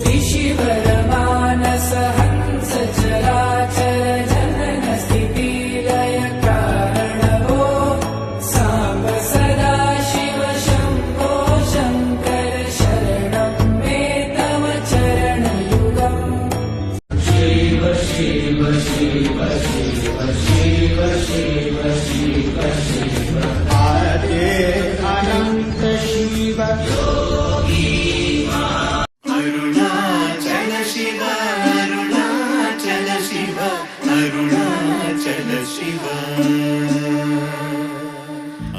ऋषिवरमानस हंस चराचर जनन स्थिति लय कारणभो सांब सदा शिव शंभो शंकर शरणं मे तव चरणयुगम्। शिव शिव शिव शिव शिव शिव शिव शिव आद्ये अनंत शिव योगी अरुणाचल शिव अरुणाचल शिव अरुणाचल शिव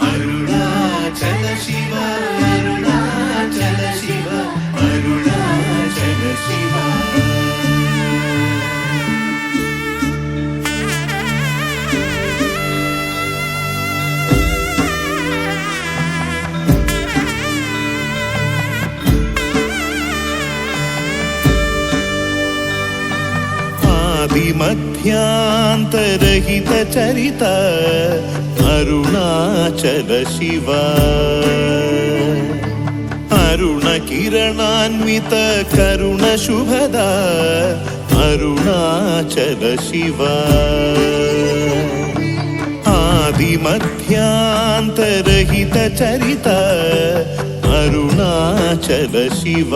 अरुणाचल शिव अरुणाचल शिव अरुणाचल शिव। आदिमध्यान्तरहित चरित अरुणाचल शिव अरुणकिरणान्वित करुण शुभदा अरुणाचल शिव आदिमध्यान्तरहित चरित अरुणाचल शिव।